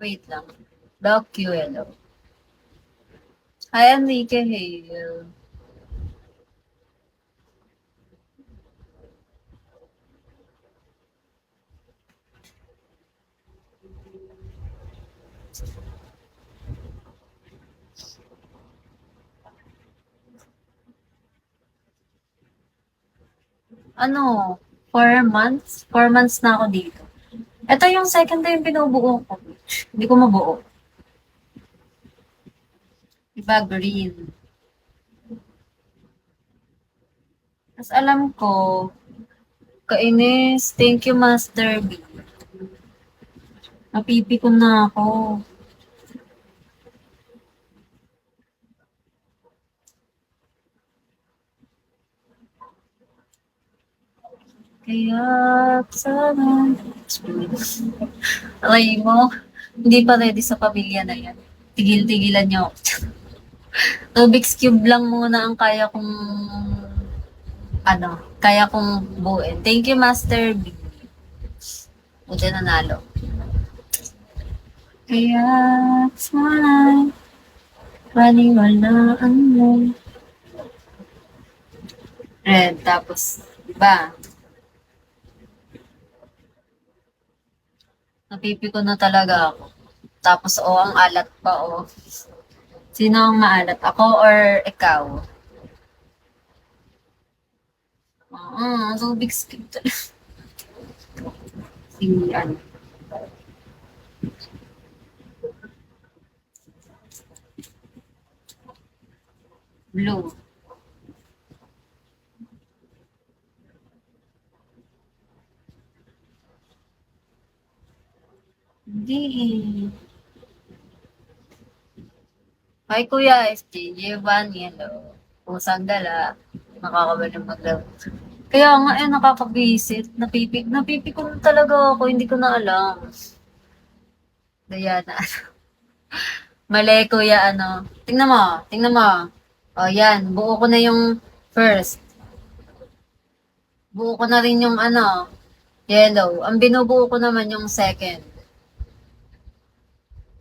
Wait lang. Doc QLO. Hi, Enrique Hale. Ano, 4 months? 4 months na ako dito. Ito yung second time binubuo ko. Hindi ko mabuo. Iba green. Tapos alam ko, kainis. Thank you, Master B. Napipikom na ako. Kaya sana. Alay mo, hindi pa ready sa pamilya na yan. Tigil-tigilan niyo ako. Rubik's Cube lang muna ang kaya kong buuin. Thank you, Master B. Buti nanalo. Kaya sana paniwalaan mo. Red, tapos, diba? Napipiko na talaga ako. Tapos, ang alat pa, Sino ang maalat? Ako or ikaw? Rubik's Cube. Si, ano, blue. Hindi. Hi, Kuya SJ. Giovanni, hello. Pusang gala. Nakakabalang maglaro. Kaya nga nakakabisit. Napipik ko na talaga ako. Hindi ko na alam. Diana. Mali, Kuya, ano. Tingnan mo. Tingnan mo. O, yan. Buo ko na yung first. Buo ko na rin yung yellow. Ang binubuo ko naman yung second.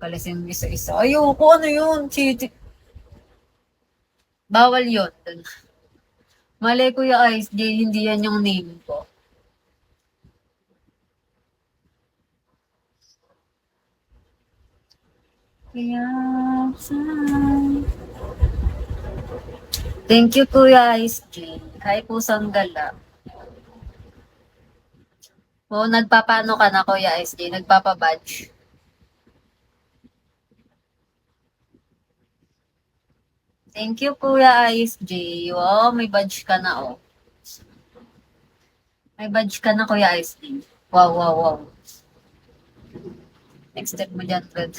Palasin isa-isa. Ayoko, ano yun? Cheating. Bawal yun. Mali, Kuya Ice J, hindi yan yung name ko. Kaya, saan? Thank you, Kuya Ice J. Hi, pusang gala. Nagpapaano ka na, Kuya Ice J? Nagpapabadge. Thank you, Kuya Ice J. May badge ka na, May badge ka na, Kuya Ice J. Wow, wow, wow. Next step mo dyan, Fred.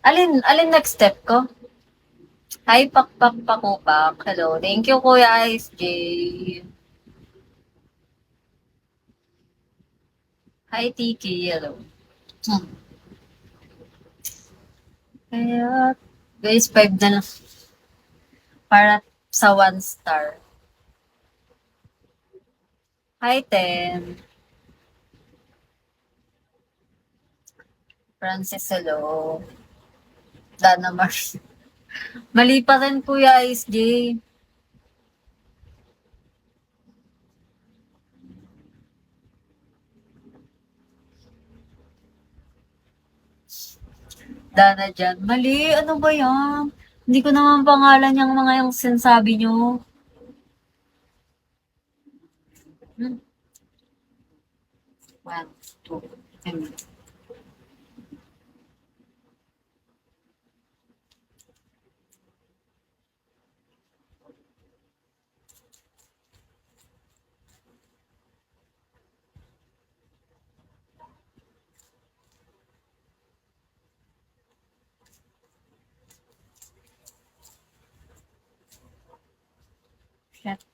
Alin next step ko? Hi, pakpak. Hello. Thank you, Kuya Ice J. Hi, Tiki. Hello. Kaya, guys, 5 na lang. Para sa 1 star. Hi, Ten. Francis, hello. Dana Mars. Mali pa rin, Kuya Ice J. Dana dyan. Mali, ano ba yan? Hindi ko naman pangalan yung mga yung sinasabi nyo. Hmm. 1, 2, 3. Shit.